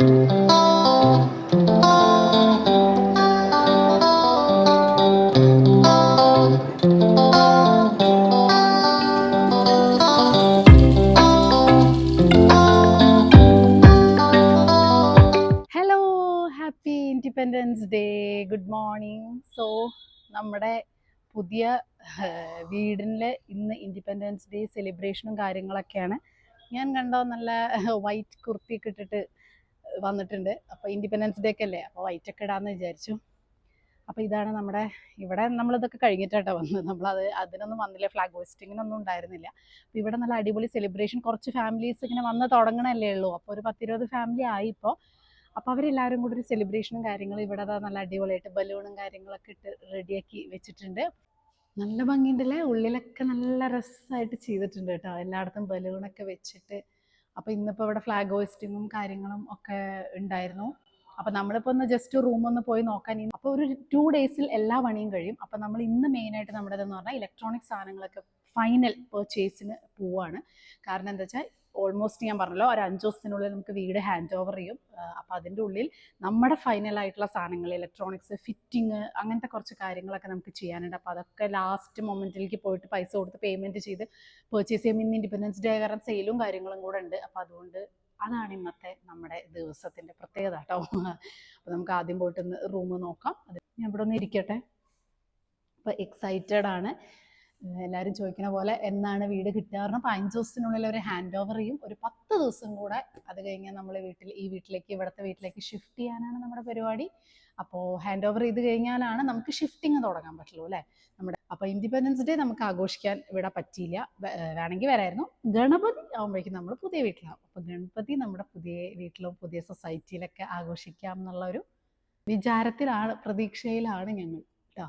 Hello, happy independence day, good morning. So നമ്മുടെ പുതിയ വീടിൻ്റെ ഇന്ന് ഇൻഡിപെൻഡൻസ് ഡേ സെലിബ്രേഷനും കാര്യങ്ങളൊക്കെയാണ്. ഞാൻ കണ്ടോ നല്ല വൈറ്റ് കുർത്തിയൊക്കെ ഇട്ടിട്ട് വന്നിട്ടുണ്ട്. അപ്പോൾ ഇൻഡിപെൻഡൻസ് ഡേ ഒക്കെ അല്ലേ, അപ്പോൾ വൈറ്റ് ഒക്കെ ഇടാമെന്ന് വിചാരിച്ചു. അപ്പോൾ ഇതാണ് നമ്മുടെ ഇവിടെ നമ്മളിതൊക്കെ കഴിഞ്ഞിട്ടാട്ടോ വന്നത്. അതിനൊന്നും വന്നില്ല, ഫ്ലാഗ് ഹോസ്റ്റിങ്ങിനൊന്നും ഉണ്ടായിരുന്നില്ല. അപ്പോൾ ഇവിടെ നല്ല അടിപൊളി സെലിബ്രേഷൻ, കുറച്ച് ഫാമിലീസ് ഇങ്ങനെ വന്ന് തുടങ്ങണല്ലേ ഉള്ളൂ. അപ്പോൾ ഒരു 10-20 ഫാമിലി ആയി ഇപ്പോൾ. അപ്പോൾ അവരെല്ലാവരും കൂടി ഒരു സെലിബ്രേഷനും കാര്യങ്ങളും ഇവിടെ നല്ല അടിപൊളിയായിട്ട് ബലൂണും കാര്യങ്ങളൊക്കെ ഇട്ട് റെഡിയാക്കി വെച്ചിട്ടുണ്ട്. നല്ല ഭംഗിയുണ്ടല്ലേ, ഉള്ളിലൊക്കെ നല്ല രസമായിട്ട് ചെയ്തിട്ടുണ്ട് കേട്ടോ, എല്ലായിടത്തും ബലൂണൊക്കെ വെച്ചിട്ട്. അപ്പോൾ ഇന്നിപ്പോൾ ഇവിടെ ഫ്ലാഗ് ഹോസ്റ്റിങ്ങും കാര്യങ്ങളും ഒക്കെ ഉണ്ടായിരുന്നു. അപ്പോൾ നമ്മളിപ്പോൾ ഒന്ന് ജസ്റ്റ് റൂമൊന്ന് പോയി നോക്കാൻ. അപ്പോൾ ഒരു 2 ഡേയ്സിൽ എല്ലാ പണിയും കഴിയും. അപ്പോൾ നമ്മൾ ഇന്ന് മെയിനായിട്ട് നമ്മുടേതെന്ന് പറഞ്ഞാൽ ഇലക്ട്രോണിക് സാധനങ്ങളൊക്കെ ഫൈനൽ പർച്ചേസിന് പോവാണ്. കാരണം എന്താ വെച്ചാൽ ഓൾമോസ്റ്റ് ഞാൻ പറഞ്ഞല്ലോ, ഒരു 5 ദിവസത്തിനുള്ളിൽ നമുക്ക് വീട് ഹാൻഡ് ഓവർ ചെയ്യും. അപ്പോൾ അതിൻ്റെ ഉള്ളിൽ നമ്മുടെ ഫൈനലായിട്ടുള്ള സാധനങ്ങൾ, ഇലക്ട്രോണിക്സ് ഫിറ്റിങ്, അങ്ങനത്തെ കുറച്ച് കാര്യങ്ങളൊക്കെ നമുക്ക് ചെയ്യാനുണ്ട്. അപ്പോൾ അതൊക്കെ ലാസ്റ്റ് മൊമെൻറ്റിലേക്ക് പോയിട്ട് പൈസ കൊടുത്ത് പേയ്മെൻറ്റ് ചെയ്ത് പർച്ചേസ് ചെയ്യുമ്പോൾ ഇന്ന് ഇൻഡിപെൻഡൻസ് ഡേ കാരണം സെയിലും കാര്യങ്ങളും കൂടെ ഉണ്ട്. അപ്പോൾ അതുകൊണ്ട് അതാണ് ഇന്നത്തെ നമ്മുടെ ദിവസത്തിൻ്റെ പ്രത്യേകത കേട്ടോ. അപ്പോൾ നമുക്ക് ആദ്യം പോയിട്ട് റൂം നോക്കാം. അത് ഞാൻ ഇവിടെ ഒന്ന് ഇരിക്കട്ടെ. അപ്പോൾ എക്സൈറ്റഡ് ആണ്. എല്ലാവരും ചോദിക്കുന്ന പോലെ എന്നാണ് വീട് കിട്ടുക. കാരണം 5 ദിവസത്തിനുള്ളിൽ ഒരു ഹാൻഡ് ഓവർ ചെയ്യും. ഒരു 10 ദിവസം കൂടെ അത് കഴിഞ്ഞാൽ നമ്മൾ ഇവിടുത്തെ വീട്ടിലേക്ക് ഷിഫ്റ്റ് ചെയ്യാനാണ് നമ്മുടെ പരിപാടി. അപ്പോൾ ഹാൻഡ് ഓവർ ചെയ്ത് കഴിഞ്ഞാലാണ് നമുക്ക് ഷിഫ്റ്റിങ് തുടങ്ങാൻ പറ്റുള്ളൂ അല്ലേ അപ്പോൾ ഇൻഡിപെൻഡൻസ് ഡേ നമുക്ക് ആഘോഷിക്കാൻ ഇവിടെ പറ്റിയില്ല. വേണമെങ്കിൽ വരായിരുന്നു. ഗണപതി ആകുമ്പോഴേക്കും നമ്മൾ പുതിയ വീട്ടിലാവും. അപ്പോൾ ഗണപതി നമ്മുടെ പുതിയ വീട്ടിലും പുതിയ സൊസൈറ്റിയിലൊക്കെ ആഘോഷിക്കാം എന്നുള്ള ഒരു വിചാരത്തിലാണ്, പ്രതീക്ഷയിലാണ് ഞങ്ങൾ കേട്ടോ.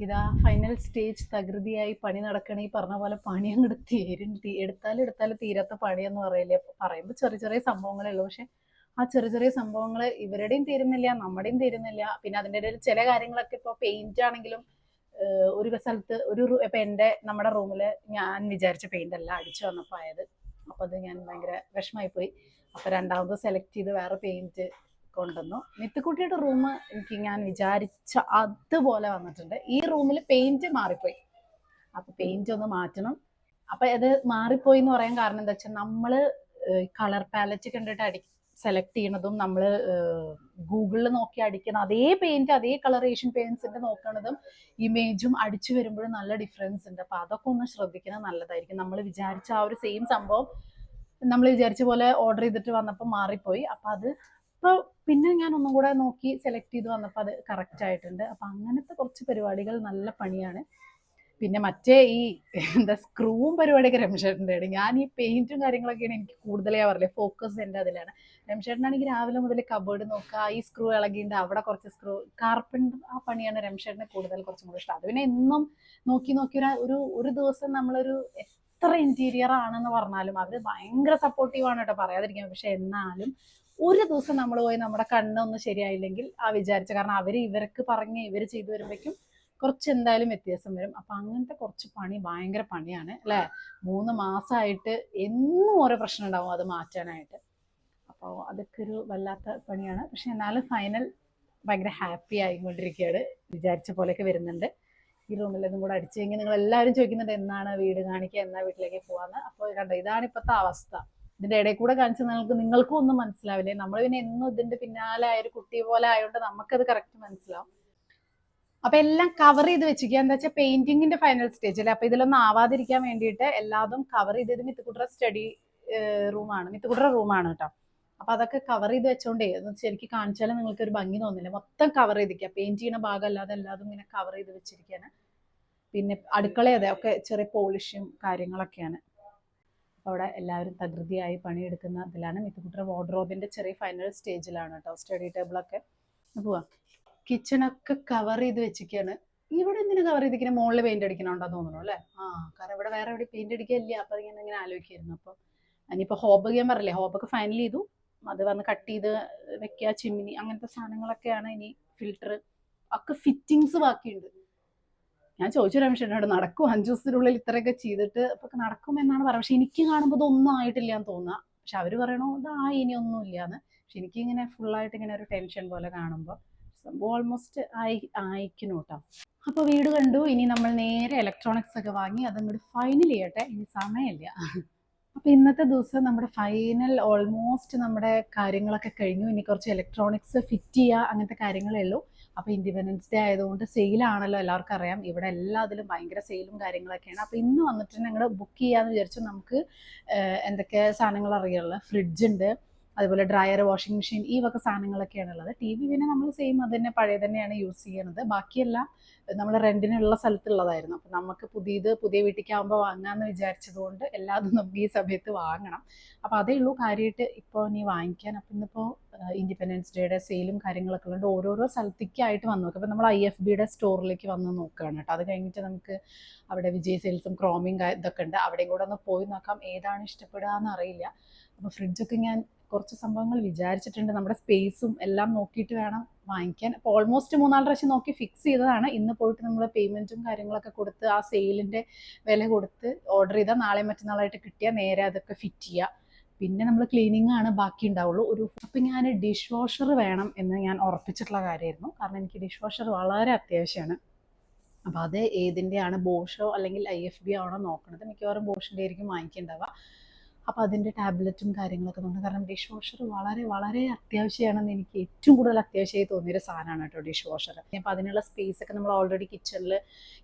ഇതാ ഫൈനൽ സ്റ്റേജ് തകൃതിയായി പണി നടക്കണേ. ഈ പറഞ്ഞ പോലെ പണി അങ്ങോട്ട് എടുത്താലും തീരാത്ത പണിയെന്ന് പറയില്ലേ. പറയുമ്പോൾ ചെറിയ ചെറിയ സംഭവങ്ങളേ ഉള്ളൂ. പക്ഷെ ആ ചെറിയ സംഭവങ്ങൾ ഇവരുടെയും തീരുന്നില്ല, നമ്മുടെയും തീരുന്നില്ല. പിന്നെ അതിൻ്റെ ഇടയിൽ ചില കാര്യങ്ങളൊക്കെ ഇപ്പോൾ പെയിന്റ് ആണെങ്കിലും ഒരു സ്ഥലത്ത് ഇപ്പം നമ്മുടെ റൂമിൽ ഞാൻ വിചാരിച്ച പെയിന്റ് അല്ല അടിച്ചു വന്നപ്പോൾ ആയത്. അപ്പോൾ അത് ഞാൻ ഭയങ്കര വിഷമമായി. അപ്പോൾ രണ്ടാമത് സെലക്ട് ചെയ്ത് വേറെ പെയിന്റ് കൊണ്ടുവന്നു. മിത്തുക്കുട്ടിയുടെ റൂം എനിക്ക് ഞാൻ വിചാരിച്ച അതുപോലെ വന്നിട്ടുണ്ട്. ഈ റൂമിൽ പെയിന്റ് മാറിപ്പോയി. അപ്പോൾ പെയിന്റ് ഒന്ന് മാറ്റണം. അപ്പോൾ അത് മാറിപ്പോയി എന്ന് പറയാൻ കാരണം എന്താ വെച്ചാൽ നമ്മൾ കളർ പാലറ്റ് കണ്ടിട്ട് സെലക്ട് ചെയ്യണതും നമ്മൾ ഗൂഗിളിൽ നോക്കി അടിക്കുന്ന അതേ പെയിന്റ്, അതേ കളറേഷൻ പെയിന്റ്സിന്റെ നോക്കണതും ഇമേജും അടിച്ചു വരുമ്പോഴും നല്ല ഡിഫറൻസ് ഉണ്ട്. അപ്പോൾ അതൊക്കെ ഒന്ന് ശ്രദ്ധിക്കുന്നത് നല്ലതായിരിക്കും. നമ്മൾ വിചാരിച്ച ആ ഒരു സെയിം സംഭവം നമ്മൾ വിചാരിച്ച പോലെ ഓർഡർ ചെയ്തിട്ട് വന്നപ്പോൾ മാറിപ്പോയി. അപ്പോൾ അത് ഇപ്പോൾ പിന്നെ ഞാൻ ഒന്നും കൂടെ നോക്കി സെലക്ട് ചെയ്ത് വന്നപ്പോൾ അത് കറക്റ്റ് ആയിട്ടുണ്ട്. അപ്പം അങ്ങനത്തെ കുറച്ച് പരിപാടികൾ നല്ല പണിയാണ്. പിന്നെ മറ്റേ ഈ സ്ക്രൂവും പരിപാടിയൊക്കെ രമേശേട്ടൻ്റെ ആണ്. ഞാൻ ഈ പെയിന്റും കാര്യങ്ങളൊക്കെയാണ് എനിക്ക് കൂടുതലേ പറയില്ലേ, ഫോക്കസ് എൻ്റെ അതിലാണ്. രമേശേട്ടനാണെങ്കിൽ രാവിലെ മുതൽ കബോർഡ് നോക്കുക, ഈ സ്ക്രൂ ഇളകിയിട്ട് അവിടെ കുറച്ച് സ്ക്രൂ, കാർപ്പൻ്റർ ആ പണിയാണ് രമേശേട്ടനെ കുറച്ചും കൂടി ഇഷ്ടം. അത് പിന്നെ എന്നും നോക്കി ഒരു ദിവസം നമ്മളൊരു എത്ര ഇന്റീരിയർ ആണെന്ന് പറഞ്ഞാലും അവർ ഭയങ്കര സപ്പോർട്ടീവാണ് കേട്ടോ, പറയാതിരിക്കാൻ. പക്ഷെ എന്നാലും ഒരു ദിവസം നമ്മൾ പോയി നമ്മുടെ കണ്ണൊന്നും ശരിയായില്ലെങ്കിൽ വിചാരിച്ച കാരണം ഇവർക്ക് പറഞ്ഞ് ഇവർ ചെയ്തു വരുമ്പോഴേക്കും കുറച്ച് എന്തായാലും വ്യത്യാസം വരും. അപ്പം അങ്ങനത്തെ കുറച്ച് പണി ഭയങ്കര പണിയാണ് അല്ലേ. 3 മാസമായിട്ട് എന്നും ഓരോ പ്രശ്നം ഉണ്ടാവും അത് മാറ്റാനായിട്ട്. അപ്പോൾ അതൊക്കെ ഒരു വല്ലാത്ത പണിയാണ്. പക്ഷെ എന്നാലും ഫൈനൽ ഭയങ്കര ഹാപ്പി ആയിക്കൊണ്ടിരിക്കുകയാണ്. വിചാരിച്ച പോലെയൊക്കെ വരുന്നുണ്ട്. ഈ റൂമിലതും കൂടെ അടിച്ചു കഴിഞ്ഞാൽ നിങ്ങൾ എല്ലാവരും ചോദിക്കുന്നുണ്ട് എന്നാണ് വീട് കാണിക്കുക, എന്നാ വീട്ടിലേക്ക് പോകാന്ന്. അപ്പോൾ കണ്ടോ, ഇതാണ് ഇപ്പോഴത്തെ അവസ്ഥ. ഇതിൻ്റെ ഇടയിൽ കൂടെ കാണിച്ച് നിങ്ങൾക്കും ഒന്നും മനസ്സിലാവില്ലേ. നമ്മൾ പിന്നെ എന്നും ഇതിൻ്റെ പിന്നാലെ ഒരു കുട്ടി പോലെ ആയതുകൊണ്ട് നമുക്കത് കറക്റ്റ് മനസ്സിലാവും. അപ്പൊ എല്ലാം കവർ ചെയ്ത് വെച്ചിരിക്കുക. എന്താ വെച്ചാൽ പെയിന്റിങ്ങിന്റെ ഫൈനൽ സ്റ്റേജിൽ. അപ്പൊ ഇതിലൊന്നും ആവാതിരിക്കാൻ വേണ്ടിയിട്ട് എല്ലാതും കവർ ചെയ്ത് മിത്തുക്കുട്ടറ സ്റ്റഡി മിത്തുക്കുട്ടറ റൂമാണ് കേട്ടോ. അപ്പൊ അതൊക്കെ കവർ ചെയ്ത് വെച്ചോണ്ടേ ശരിക്കും കാണിച്ചാലും നിങ്ങൾക്ക് ഒരു ഭംഗി തോന്നില്ല. മൊത്തം കവർ ചെയ്തിരിക്കുക, പെയിന്റ് ചെയ്യുന്ന ഭാഗം അല്ലാതെ എല്ലാതും ഇങ്ങനെ കവർ ചെയ്ത് വെച്ചിരിക്കുകയാണ്. പിന്നെ അടുക്കള ഒക്കെ ചെറിയ പോളിഷും കാര്യങ്ങളൊക്കെയാണ്. അപ്പോൾ അവിടെ എല്ലാവരും തകൃതിയായി പണിയെടുക്കുന്ന ഇതിലാണ്. മിത്തുക്കുട്ടറ വാർഡ്രോബിന്റെ ചെറിയ ഫൈനൽ സ്റ്റേജിലാണ് കേട്ടോ. സ്റ്റഡി ടേബിളൊക്കെ പോവാ. കിച്ചണൊക്കെ കവർ ചെയ്ത് വെച്ചിരിക്കുകയാണ്. ഇവിടെ എന്തിനു കവർ ചെയ്തിരിക്കുന്നത്, മുകളിൽ പെയിന്റ് അടിക്കണോണ്ടാന്ന് തോന്നുന്നു അല്ലേ. കാരണം ഇവിടെ വേറെ എവിടെ പെയിന്റ് അടിക്കാനില്ല. അപ്പൊ ഇങ്ങനെ ആലോചിക്കായിരുന്നു. അപ്പൊ ഇനിയിപ്പോ ഹോബ് ഞാൻ പറഞ്ഞില്ലേ, ഹോബൊക്കെ ഫൈനൽ ചെയ്തു. അത് വന്ന് കട്ട് ചെയ്ത് വെക്കുക, ചിമ്മിനി അങ്ങനത്തെ സാധനങ്ങളൊക്കെയാണ്. ഇനി ഫിൽറ്റർ ഒക്കെ ഫിറ്റിങ്സ് ബാക്കിയുണ്ട്. ഞാൻ ചോദിച്ചു രമേശനോട്, നടക്കും 5 ദിവസത്തിനുള്ളിൽ ഇത്രയൊക്കെ ചെയ്തിട്ട് അപ്പൊ നടക്കും എന്നാണ് പറയുന്നത്. പക്ഷെ എനിക്ക് കാണുമ്പോൾ ഇതൊന്നും ആയിട്ടില്ല എന്ന് തോന്നുക. പക്ഷെ അവര് പറയണോ ഇനി ഒന്നും ഇല്ലാന്ന്. പക്ഷെ എനിക്കിങ്ങനെ ഫുള്ളായിട്ട് ഇങ്ങനെ ഒരു ടെൻഷൻ പോലെ കാണുമ്പോൾ സംഭവം ഓൾമോസ്റ്റ് അയക്കുന്നു കേട്ടോ. അപ്പോൾ വീട് കണ്ടു. ഇനി നമ്മൾ നേരെ ഇലക്ട്രോണിക്സ് ഒക്കെ വാങ്ങി അതങ്ങോട്ട് ഫൈനൽ ചെയ്യട്ടെ, ഇനി സമയമില്ല. അപ്പോൾ ഇന്നത്തെ ദിവസം നമ്മുടെ ഫൈനൽ ഓൾമോസ്റ്റ് നമ്മുടെ കാര്യങ്ങളൊക്കെ കഴിഞ്ഞു. ഇനി കുറച്ച് ഇലക്ട്രോണിക്സ് ഫിറ്റ് ചെയ്യുക, അങ്ങനത്തെ കാര്യങ്ങളേ ഉള്ളൂ. അപ്പോൾ ഇൻഡിപെൻഡൻസ് ഡേ ആയതുകൊണ്ട് സെയിലാണല്ലോ, എല്ലാവർക്കും അറിയാം. ഇവിടെ എല്ലാത്തിലും ഭയങ്കര സെയിലും കാര്യങ്ങളൊക്കെയാണ്. അപ്പോൾ ഇന്ന് വന്നിട്ട് ഞങ്ങൾ ബുക്ക് ചെയ്യാമെന്ന് വിചാരിച്ചു. നമുക്ക് എന്തൊക്കെ സാധനങ്ങൾ അറിയാനുള്ള ഫ്രിഡ്ജ് ഉണ്ട്, അതുപോലെ ഡ്രയർ, വാഷിംഗ് മെഷീൻ, ഈ വക സാധനങ്ങളൊക്കെയാണ് ഉള്ളത്. ടി വി പിന്നെ നമ്മൾ സെയിം അത് തന്നെ പഴയ തന്നെയാണ് യൂസ് ചെയ്യുന്നത്. ബാക്കിയെല്ലാം നമ്മൾ റെൻറ്റിനുള്ള സ്ഥലത്തുള്ളതായിരുന്നു. അപ്പം നമുക്ക് പുതിയ വീട്ടിലേക്കാകുമ്പോൾ വാങ്ങാമെന്ന് വിചാരിച്ചതുകൊണ്ട് എല്ലാതും നമുക്ക് ഈ സമയത്ത് വാങ്ങണം. അപ്പോൾ അതേ ഉള്ളൂ കാര്യമായിട്ട് ഇപ്പോൾ ഇനി വാങ്ങിക്കാൻ. അപ്പം ഇന്നിപ്പോൾ ഇൻഡിപെൻഡൻസ് ഡേയുടെ സെയിലും കാര്യങ്ങളൊക്കെ ഉള്ളത് ഓരോരോ സ്ഥലത്തേക്കായിട്ട് വന്നു നോക്കും. അപ്പോൾ നമ്മൾ IFBയുടെ സ്റ്റോറിലേക്ക് വന്ന് നോക്കുകയാണ് കേട്ടോ. അത് കഴിഞ്ഞിട്ട് നമുക്ക് അവിടെ വിജയ് സെയിൽസും ക്രോമിയും ഇതൊക്കെ ഉണ്ട്, അവിടെയും കൂടെ ഒന്ന് പോയി നോക്കാം ഏതാണ് ഇഷ്ടപ്പെടുക എന്നറിയില്ല. അപ്പോൾ ഫ്രിഡ്ജൊക്കെ ഞാൻ കുറച്ച് സംഭവങ്ങൾ വിചാരിച്ചിട്ടുണ്ട്, നമ്മുടെ സ്പേസും എല്ലാം നോക്കിയിട്ട് വേണം വാങ്ങിക്കാൻ. അപ്പോൾ ഓൾമോസ്റ്റ് 3-4 പ്രാവശ്യം നോക്കി ഫിക്സ് ചെയ്തതാണ്. ഇന്ന് പോയിട്ട് നമ്മൾ പേയ്മെൻറ്റും കാര്യങ്ങളൊക്കെ കൊടുത്ത് ആ സെയിലിൻ്റെ വില കൊടുത്ത് ഓർഡർ ചെയ്താൽ നാളെ മറ്റന്നാളായിട്ട് കിട്ടിയാൽ നേരെ അതൊക്കെ ഫിറ്റ് ചെയ്യുക. പിന്നെ നമ്മൾ ക്ലീനിങ് ആണ് ബാക്കി ഉണ്ടാവുള്ളൂ. അപ്പം ഞാൻ ഡിഷ് വാഷർ വേണം എന്ന് ഞാൻ ഉറപ്പിച്ചിട്ടുള്ള കാര്യമായിരുന്നു. കാരണം എനിക്ക് ഡിഷ് വാഷർ വളരെ അത്യാവശ്യമാണ്. അപ്പോൾ അത് ഏതിൻ്റെയാണ്, ബോഷോ അല്ലെങ്കിൽ IFB ആണോ നോക്കണത്. മിക്കവാറും ബോഷിൻ്റെ ആയിരിക്കും വാങ്ങിക്കേണ്ടവ. അപ്പോൾ അതിൻ്റെ ടാബ്ലറ്റും കാര്യങ്ങളൊക്കെ നോക്കണം. കാരണം ഡിഷ് വാഷർ വളരെ വളരെ അത്യാവശ്യമാണെന്ന് എനിക്ക് ഏറ്റവും കൂടുതൽ അത്യാവശ്യമായി തോന്നിയൊരു സാധനമാണ് കേട്ടോ ഡിഷ് വാഷർ. അപ്പോൾ അതിനുള്ള സ്പേസൊക്കെ നമ്മൾ ഓൾറെഡി കിച്ചണിൽ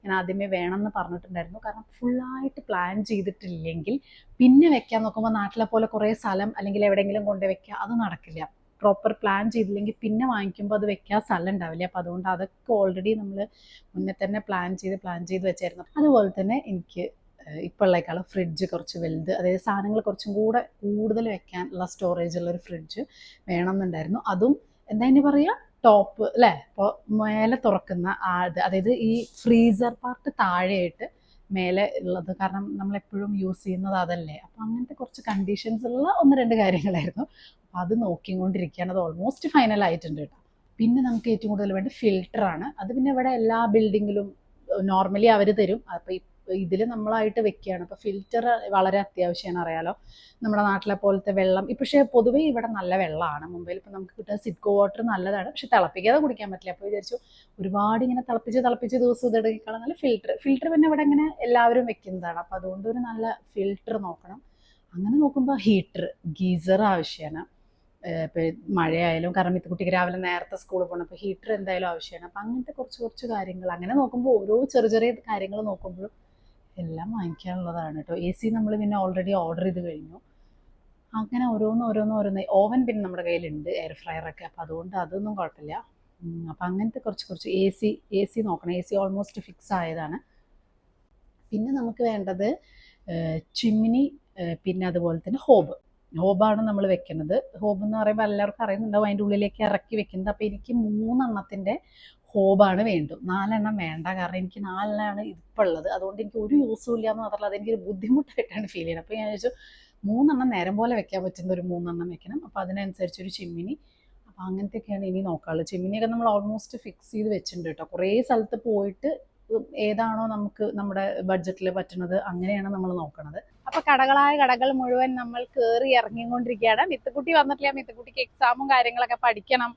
ഞാൻ ആദ്യമേ വേണമെന്ന് പറഞ്ഞിട്ടുണ്ടായിരുന്നു. കാരണം ഫുള്ളായിട്ട് പ്ലാൻ ചെയ്തിട്ടില്ലെങ്കിൽ പിന്നെ വെക്കാൻ നോക്കുമ്പോൾ നാട്ടിലെ പോലെ കുറേ സ്ഥലം അല്ലെങ്കിൽ എവിടെയെങ്കിലും കൊണ്ടുപോയി വെക്കുക, അത് നടക്കില്ല. പ്രോപ്പർ പ്ലാൻ ചെയ്തില്ലെങ്കിൽ പിന്നെ വാങ്ങിക്കുമ്പോൾ അത് വെക്കാൻ സ്ഥലം ഉണ്ടാവില്ല. അപ്പോൾ അതുകൊണ്ട് അതൊക്കെ ഓൾറെഡി നമ്മൾ മുന്നേ തന്നെ പ്ലാൻ ചെയ്ത് വെച്ചായിരുന്നു. അതുപോലെ തന്നെ എനിക്ക് ഇപ്പോൾ ഉള്ളേക്കാളും ഫ്രിഡ്ജ് കുറച്ച് വലുത്, അതായത് സാധനങ്ങൾ കുറച്ചും കൂടെ കൂടുതൽ വെക്കാനുള്ള സ്റ്റോറേജ് ഉള്ളൊരു ഫ്രിഡ്ജ് വേണമെന്നുണ്ടായിരുന്നു. അതും എന്താ ഇനി പറയുക, ടോപ്പ് അല്ലേ, ഇപ്പോൾ മേലെ തുറക്കുന്ന അതായത് ഈ ഫ്രീസർ പാർട്ട് താഴെയായിട്ട് മേലെ ഉള്ളത്. കാരണം നമ്മളെപ്പോഴും യൂസ് ചെയ്യുന്നത് അതല്ലേ. അപ്പോൾ അങ്ങനത്തെ കുറച്ച് കണ്ടീഷൻസ് ഉള്ള 1-2 കാര്യങ്ങളായിരുന്നു. അപ്പോൾ അത് നോക്കിക്കൊണ്ടിരിക്കുകയാണ്. അത് ഓൾമോസ്റ്റ് ഫൈനൽ ആയിട്ടുണ്ട് കേട്ടോ. പിന്നെ നമുക്ക് ഏറ്റവും കൂടുതൽ വേണ്ട ഫിൽറ്ററാണ്. അത് പിന്നെ ഇവിടെ എല്ലാ ബിൽഡിങ്ങിലും നോർമലി അവർ തരും. അപ്പോൾ ഇതിൽ നമ്മളായിട്ട് വെക്കുകയാണ്. അപ്പോൾ ഫിൽറ്റർ വളരെ അത്യാവശ്യമാണ്, അറിയാലോ. നമ്മുടെ നാട്ടിലെ പോലത്തെ വെള്ളം പക്ഷേ പൊതുവേ ഇവിടെ നല്ല വെള്ളമാണ്. മുംബൈയിൽ ഇപ്പോൾ നമുക്ക് കിട്ടുന്ന സിഡ്കോ വാട്ടർ നല്ലതാണ്, പക്ഷെ തിളപ്പിക്കാതെ കുടിക്കാൻ പറ്റില്ല. അപ്പോൾ വിചാരിച്ചു ഒരുപാട് ഇങ്ങനെ തിളപ്പിച്ച് ദിവസം ഇതെടുക്കാനുള്ള നല്ല ഫിൽറ്റർ പിന്നെ ഇവിടെ ഇങ്ങനെ എല്ലാവരും വെക്കുന്നതാണ്. അപ്പോൾ അതുകൊണ്ട് ഒരു നല്ല ഫിൽറ്റർ നോക്കണം. അങ്ങനെ നോക്കുമ്പോൾ ഗീസർ ആവശ്യമാണ്. ഇപ്പോൾ മഴയായാലും, കാരണം മിത്തുകുട്ടിക്ക് രാവിലെ നേരത്തെ സ്കൂളിൽ പോകണം, അപ്പോൾ ഹീറ്റർ എന്തായാലും ആവശ്യമാണ്. അപ്പോൾ അങ്ങനത്തെ കുറച്ച് കാര്യങ്ങൾ അങ്ങനെ നോക്കുമ്പോൾ ഓരോ ചെറിയ കാര്യങ്ങൾ നോക്കുമ്പോഴും എല്ലാം വാങ്ങിക്കാനുള്ളതാണ് കേട്ടോ. AC നമ്മൾ പിന്നെ ഓൾറെഡി ഓർഡർ ചെയ്ത് കഴിഞ്ഞു. അങ്ങനെ ഓരോന്ന്. ഓവൻ പിന്നെ നമ്മുടെ കയ്യിലുണ്ട്, എയർ ഫ്രയറൊക്കെ. അപ്പോൾ അതുകൊണ്ട് അതൊന്നും കുഴപ്പമില്ല. അപ്പം അങ്ങനത്തെ കുറച്ച് AC നോക്കണം. AC ഓൾമോസ്റ്റ് ഫിക്സ് ആയതാണ്. പിന്നെ നമുക്ക് വേണ്ടത് ചിമ്മിനി, പിന്നെ അതുപോലെ തന്നെ ഹോബാണ് നമ്മൾ വെക്കുന്നത്. ഹോബ് എന്ന് പറയുമ്പോൾ എല്ലാവർക്കും അറിയുന്നുണ്ടാവും, അതിൻ്റെ ഉള്ളിലേക്ക് ഇറക്കി വെക്കുന്നത്. അപ്പോൾ എനിക്ക് 3 എണ്ണത്തിൻ്റെ ഹോബാണ് വേണ്ടത്, 4 എണ്ണം വേണ്ട. കാരണം എനിക്ക് 4 എണ്ണമാണ് ഇപ്പോൾ ഉള്ളത്. അതുകൊണ്ട് എനിക്ക് ഒരു യൂസും ഇല്ല എന്ന് മാത്രമല്ല, അതെനിക്കൊരു ബുദ്ധിമുട്ടായിട്ടാണ് ഫീൽ ചെയ്യുന്നത്. അപ്പോൾ ഞാൻ ചോദിച്ചു 3 എണ്ണം നേരം പോലെ വെക്കാൻ പറ്റുന്ന ഒരു 3 എണ്ണം വെക്കണം. അപ്പോൾ അതിനനുസരിച്ചൊരു ചിമ്മിനി. അപ്പോൾ അങ്ങനത്തെയൊക്കെയാണ് ഇനി നോക്കാനുള്ളത്. ചിമ്മിനിയൊക്കെ നമ്മൾ ഓൾമോസ്റ്റ് ഫിക്സ് ചെയ്ത് വെച്ചിട്ടുണ്ട് കേട്ടോ. കുറേ സ്ഥലത്ത് പോയിട്ട് ഏതാണോ നമുക്ക് നമ്മുടെ ബഡ്ജറ്റിൽ പറ്റുന്നത് അങ്ങനെയാണ് നമ്മൾ നോക്കുന്നത്. അപ്പോൾ കടകൾ മുഴുവൻ നമ്മൾ കയറി ഇറങ്ങിക്കൊണ്ടിരിക്കുകയാണ്. മിത്തുക്കുട്ടി വന്നിട്ടില്ല, മിത്തുക്കുട്ടിക്ക് എക്സാമും കാര്യങ്ങളൊക്കെ പഠിക്കണം.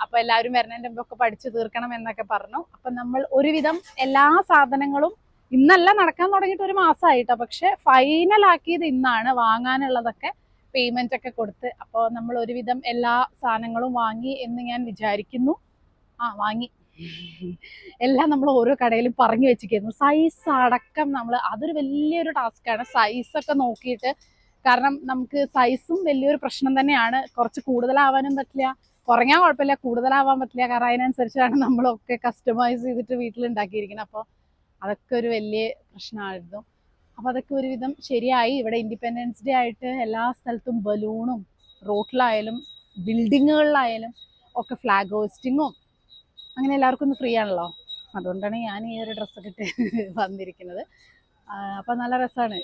അപ്പോൾ എല്ലാവരും വരുന്നതിൻ്റെ മുമ്പൊക്കെ പഠിച്ചു തീർക്കണം എന്നൊക്കെ പറഞ്ഞു. അപ്പം നമ്മൾ ഒരുവിധം എല്ലാ സാധനങ്ങളും ഇന്നല്ല, നടക്കാൻ തുടങ്ങിയിട്ട് 1 മാസമായിട്ടോ, പക്ഷെ ഫൈനലാക്കിയത് ഇന്നാണ്. വാങ്ങാനുള്ളതൊക്കെ പേയ്മെൻ്റ് ഒക്കെ കൊടുത്ത്. അപ്പോൾ നമ്മൾ ഒരുവിധം എല്ലാ സാധനങ്ങളും വാങ്ങി എന്ന് ഞാൻ വിചാരിക്കുന്നു. വാങ്ങി എല്ലാം നമ്മൾ ഓരോ കടയിലും പറഞ്ഞു വെച്ചിരിക്കുന്നു. സൈസ് അടക്കം അതൊരു വലിയൊരു ടാസ്ക്കാണ്, സൈസൊക്കെ നോക്കിയിട്ട്. കാരണം നമുക്ക് സൈസും വലിയൊരു പ്രശ്നം തന്നെയാണ്. കുറച്ച് കൂടുതലാവാനും പറ്റില്ല, കുറഞ്ഞാൽ കുഴപ്പമില്ല, കൂടുതലാവാൻ പറ്റില്ല. കാരണം അതിനനുസരിച്ചാണ് നമ്മളൊക്കെ കസ്റ്റമൈസ് ചെയ്തിട്ട് വീട്ടിലുണ്ടാക്കിയിരിക്കുന്നത്. അപ്പോൾ അതൊക്കെ ഒരു വലിയ പ്രശ്നമായിരുന്നു. അപ്പോൾ അതൊക്കെ ഒരുവിധം ശരിയായി. ഇവിടെ ഇൻഡിപെൻഡൻസ് ഡേ ആയിട്ട് എല്ലാ സ്ഥലത്തും ബലൂണും, റോട്ടിലായാലും ബിൽഡിങ്ങുകളിലായാലും ഒക്കെ ഫ്ലാഗ് ഹോസ്റ്റിങ്ങും, അങ്ങനെ എല്ലാവർക്കും ഒന്ന് ഫ്രീ ആണല്ലോ. അതുകൊണ്ടാണ് ഞാൻ ഈ ഒരു ഡ്രസ്സൊക്കെ ഇട്ട് വന്നിരിക്കുന്നത്. അപ്പോൾ നല്ല രസമാണ്.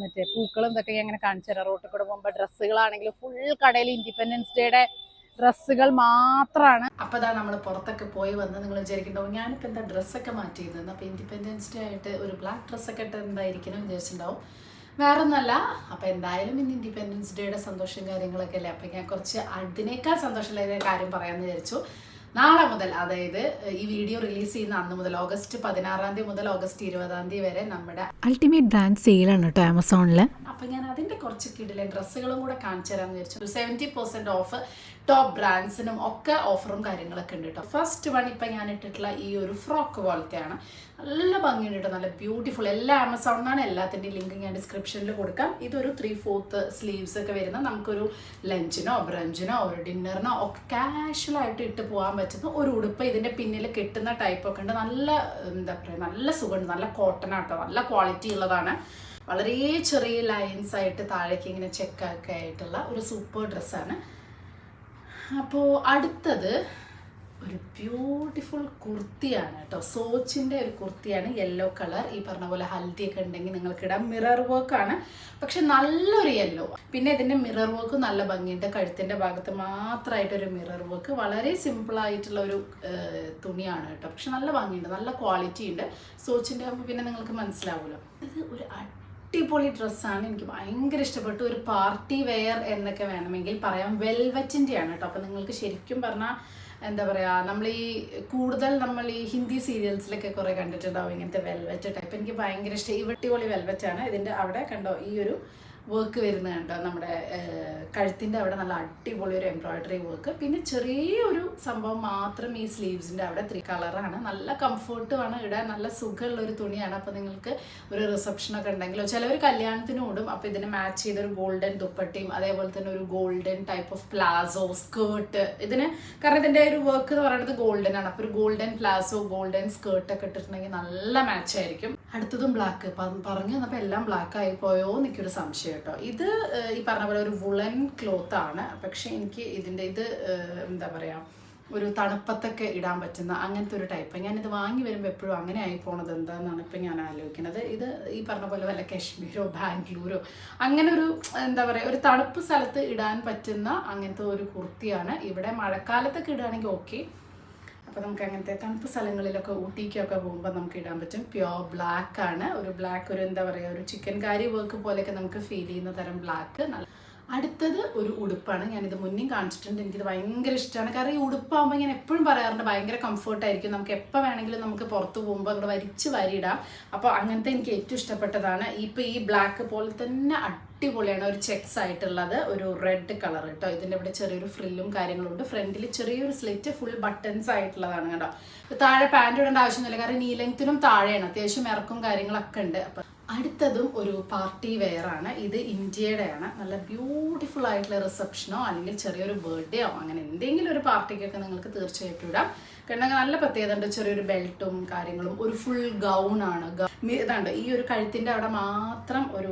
മറ്റേ പൂക്കളും ഇതൊക്കെ ഞാൻ അങ്ങനെ കാണിച്ചു തരാം. റോട്ടിൽ കൂടെ പോകുമ്പോൾ ഡ്രസ്സുകളാണെങ്കിലും ഫുൾ കടയിൽ ഇൻഡിപെൻഡൻസ് ഡേയുടെ ഡ്രസ്സുകൾ മാത്രമാണ്. അപ്പോൾ ഇതാ നമ്മൾ പുറത്തൊക്കെ പോയി വന്ന് നിങ്ങൾ വിചാരിക്കുന്നുണ്ടാവും ഞാനിപ്പോൾ എന്താ ഡ്രസ്സൊക്കെ മാറ്റിയിരുന്നത്. അപ്പോൾ ഇൻഡിപെൻഡൻസ് ഡേ ആയിട്ട് ഒരു ബ്ലാക്ക് ഡ്രസ്സൊക്കെ ഇട്ട് എന്തായിരിക്കണം വിചാരിച്ചിട്ടുണ്ടാവും. വേറൊന്നല്ല. അപ്പോൾ എന്തായാലും ഇന്ന് ഇൻഡിപെൻഡൻസ് ഡേയുടെ സന്തോഷം കാര്യങ്ങളൊക്കെ അല്ലേ. അപ്പോൾ ഞാൻ കുറച്ച് അതിനേക്കാൾ സന്തോഷമുള്ള കാര്യം പറയാമെന്ന് വിചാരിച്ചു. നാളെ മുതൽ, അതായത് ഈ വീഡിയോ റിലീസ് ചെയ്യുന്ന അന്ന് മുതൽ ഓഗസ്റ്റ് 16 മുതൽ ഓഗസ്റ്റ് 20 വരെ നമ്മുടെ അൾട്ടിമേറ്റ് ബ്രാൻഡ് സെയിലാണ് കേട്ടോ ആമസോണിൽ. അപ്പോൾ ഞാൻ അതിൻ്റെ കുറച്ച് കിടിലൻ ഡ്രസ്സുകളും കൂടെ കാണിച്ചു തരാമെന്ന് വിചാരിച്ചു. 70% ഓഫ് ടോപ്പ് ബ്രാൻഡ്സിനും ഒക്കെ ഓഫറും കാര്യങ്ങളൊക്കെ ഉണ്ട് കേട്ടോ. ഫസ്റ്റ് വൺ ഇപ്പം ഞാൻ ഇട്ടിട്ടുള്ള ഈ ഒരു ഫ്രോക്ക് പോലത്തെയാണ്. നല്ല ഭംഗിയുണ്ട് കേട്ടോ, നല്ല ബ്യൂട്ടിഫുൾ. എല്ലാ ആമസോണിനാണ്, എല്ലാത്തിൻ്റെയും ലിങ്ക് ഞാൻ ഡിസ്ക്രിപ്ഷനിൽ കൊടുക്കാം. ഇതൊരു 3/4 സ്ലീവ്സ് ഒക്കെ വരുന്ന നമുക്കൊരു ലഞ്ചിനോ ബ്രഞ്ചിനോ ഒരു ഡിന്നറിനോ ഒക്കെ കാഷ്വലായിട്ട് ഇട്ട് പോകാൻ പറ്റുന്ന ഒരു ഉടുപ്പ്. ഇതിൻ്റെ പിന്നിൽ കെട്ടുന്ന ടൈപ്പൊക്കെ ഉണ്ട്. നല്ല എന്താ പറയുക, നല്ല സുഖമുണ്ട്. നല്ല കോട്ടൺ ആട്ടോ, നല്ല ക്വാളിറ്റി ഉള്ളതാണ്. വളരെ ചെറിയ ലൈൻസ് ആയിട്ട് താഴേക്ക് ഇങ്ങനെ ചെക്കൊക്കെ ആയിട്ടുള്ള ഒരു സൂപ്പർ ഡ്രസ്സാണ്. അപ്പോൾ അടുത്തത് ഒരു ബ്യൂട്ടിഫുൾ കുർത്തിയാണ് കേട്ടോ. സോച്ചിൻ്റെ ഒരു കുർത്തിയാണ്, യെല്ലോ കളർ. ഈ പറഞ്ഞ പോലെ ഹൽദിയൊക്കെ ഉണ്ടെങ്കിൽ നിങ്ങൾക്കിടാം. മിറർ വർക്കാണ്, പക്ഷെ നല്ലൊരു യെല്ലോ. പിന്നെ ഇതിൻ്റെ മിറർ വർക്ക് നല്ല ഭംഗിയുണ്ട്. കഴുത്തിൻ്റെ ഭാഗത്ത് മാത്രമായിട്ടൊരു മിറർ വർക്ക്. വളരെ സിമ്പിളായിട്ടുള്ള ഒരു തുണിയാണ് കേട്ടോ, പക്ഷെ നല്ല ഭംഗിയുണ്ട്, നല്ല ക്വാളിറ്റി ഉണ്ട്. സോച്ചിൻ്റെ ആകുമ്പോൾ പിന്നെ നിങ്ങൾക്ക് മനസ്സിലാവുമല്ലോ. ഇത് ഒരു അടിപൊളി ഡ്രസ്സാണ്, എനിക്ക് ഭയങ്കര ഇഷ്ടപ്പെട്ടു. ഒരു പാർട്ടി വെയർ എന്നൊക്കെ വേണമെങ്കിൽ പറയാം. വെൽവെറ്റിൻ്റെയാണ് കേട്ടോ. അപ്പോൾ നിങ്ങൾക്ക് ശരിക്കും പറഞ്ഞാൽ എന്താ പറയുക, നമ്മൾ ഈ ഹിന്ദി സീരിയൽസിലൊക്കെ കുറേ കണ്ടിട്ടുണ്ടാവും ഇങ്ങനത്തെ വെൽവെറ്റ് ടൈപ്പ്. എനിക്ക് ഭയങ്കര ഇഷ്ടം. ഈ അടിപൊളി വെൽവെറ്റാണ്. ഇതിൻ്റെ അവിടെ കണ്ടോ ഈ ഒരു വർക്ക് വരുന്നത് കണ്ടോ, നമ്മുടെ കഴുത്തിൻ്റെ അവിടെ നല്ല അടിപൊളി ഒരു എംബ്രോയിഡറി വർക്ക്. പിന്നെ ചെറിയൊരു സംഭവം മാത്രം ഈ സ്ലീവ്സിൻ്റെ അവിടെ 3 കളറാണ്. നല്ല കംഫർട്ടുമാണ് ഇടാൻ, നല്ല സുഖമുള്ളൊരു തുണിയാണ്. അപ്പോൾ നിങ്ങൾക്ക് ഒരു റിസപ്ഷനൊക്കെ ഉണ്ടെങ്കിലോ ചിലവർ കല്യാണത്തിനും ഇടും. അപ്പോൾ ഇതിന് മാച്ച് ചെയ്തൊരു ഗോൾഡൻ ദുപ്പട്ടയും അതേപോലെ തന്നെ ഒരു golden type of palazzo skirt ഇതിന്, കാരണം ഇതിൻ്റെ ഒരു വർക്ക് എന്ന് പറയുന്നത് ഗോൾഡൻ ആണ്. അപ്പോൾ ഒരു ഗോൾഡൻ പ്ലാസോ ഗോൾഡൻ സ്കേർട്ടൊക്കെ ഇട്ടിട്ടുണ്ടെങ്കിൽ നല്ല മാച്ച് ആയിരിക്കും. അടുത്തതും ബ്ലാക്ക്. പറഞ്ഞു വന്നപ്പോൾ എല്ലാം ബ്ലാക്ക് ആയി പോയോ എനിക്കൊരു സംശയം കേട്ടോ. ഇത് ഈ പറഞ്ഞ പോലെ ഒരു വുളൻ ക്ലോത്ത് ആണ്, പക്ഷെ എനിക്ക് ഇതിൻ്റെ ഇത് എന്താ പറയുക, ഒരു തണുപ്പത്തൊക്കെ ഇടാൻ പറ്റുന്ന അങ്ങനത്തെ ഒരു ടൈപ്പ്. ഞാനിത് വാങ്ങി വരുമ്പോൾ എപ്പോഴും അങ്ങനെ ആയി പോണത് എന്താണെന്നാണ് ഇപ്പം ഞാൻ ആലോചിക്കുന്നത്. ഇത് ഈ പറഞ്ഞ പോലെ വല്ല കാശ്മീരോ ബാംഗ്ലൂരോ അങ്ങനെ ഒരു എന്താ പറയുക, ഒരു തണുപ്പ് സ്ഥലത്ത് ഇടാൻ പറ്റുന്ന അങ്ങനത്തെ ഒരു കുർത്തിയാണ്. ഇവിടെ മഴക്കാലത്തൊക്കെ ഇടുകയാണെങ്കിൽ ഓക്കെ. അപ്പോൾ നമുക്ക് അങ്ങനത്തെ തണുപ്പ് സ്ഥലങ്ങളിലൊക്കെ ഊട്ടിക്കൊക്കെ പോകുമ്പോൾ നമുക്ക് ഇടാൻ പറ്റും. പ്യോർ ബ്ലാക്ക് ആണ്. ഒരു ബ്ലാക്ക്, ഒരു എന്താ പറയുക, ഒരു ചിക്കൻ കാരി വർക്ക് പോലെയൊക്കെ നമുക്ക് ഫീൽ ചെയ്യുന്ന തരം ബ്ലാക്ക്. അടുത്തത് ഒരു ഉടുപ്പാണ്. ഞാനിത് മുന്നേ കാണിച്ചിട്ടുണ്ട്. എനിക്കിത് ഭയങ്കര ഇഷ്ടമാണ്. കാരണം ഈ ഉടുപ്പാകുമ്പോൾ ഞാൻ എപ്പോഴും പറയാറുണ്ട് ഭയങ്കര കംഫർട്ടായിരിക്കും. നമുക്ക് എപ്പോൾ വേണമെങ്കിലും നമുക്ക് പുറത്ത് പോകുമ്പോൾ അങ്ങോട്ട് വലിച്ച് വാരിയിടാം. അപ്പോൾ അങ്ങനത്തെ എനിക്ക് ഏറ്റവും ഇഷ്ടപ്പെട്ടതാണ്. ഇപ്പോൾ ഈ ബ്ലാക്ക് പോലെ തന്നെ അടിപൊളിയാണ്. ഒരു ചെക്സ് ആയിട്ടുള്ളത്, ഒരു റെഡ് കളർ കേട്ടോ. ഇതിൻ്റെ ഇവിടെ ചെറിയൊരു ഫ്രില്ലും കാര്യങ്ങളും ഉണ്ട്. ഫ്രണ്ടിൽ ചെറിയൊരു സ്ലിറ്റ്, ഫുൾ ബട്ടൺസ് ആയിട്ടുള്ളതാണ് കേട്ടോ. താഴെ പാൻറ് ഇടേണ്ട ആവശ്യമൊന്നുമില്ല, കാരണം നീ ലെങ്ത്തിനും താഴെയാണ്. അത്യാവശ്യം ഇറക്കും കാര്യങ്ങളൊക്കെ ഉണ്ട്. അപ്പം അടുത്തതും ഒരു പാർട്ടി വെയർ ആണ്. ഇത് ഇന്ത്യയുടെയാണ്. നല്ല ബ്യൂട്ടിഫുൾ ആയിട്ടുള്ള റിസപ്ഷനോ അല്ലെങ്കിൽ ചെറിയൊരു ബർത്ത്ഡേയോ അങ്ങനെ എന്തെങ്കിലും ഒരു പാർട്ടിക്കൊക്കെ നിങ്ങൾക്ക് തീർച്ചയായിട്ടും ഇടാം. കാരണം നല്ല പ്രത്യേകത ഉണ്ട്. ചെറിയൊരു ബെൽറ്റും കാര്യങ്ങളും, ഒരു ഫുൾ ഗൗണാണ്. ഇതാണ്ട് ഈ ഒരു കഴുത്തിൻ്റെ അവിടെ മാത്രം ഒരു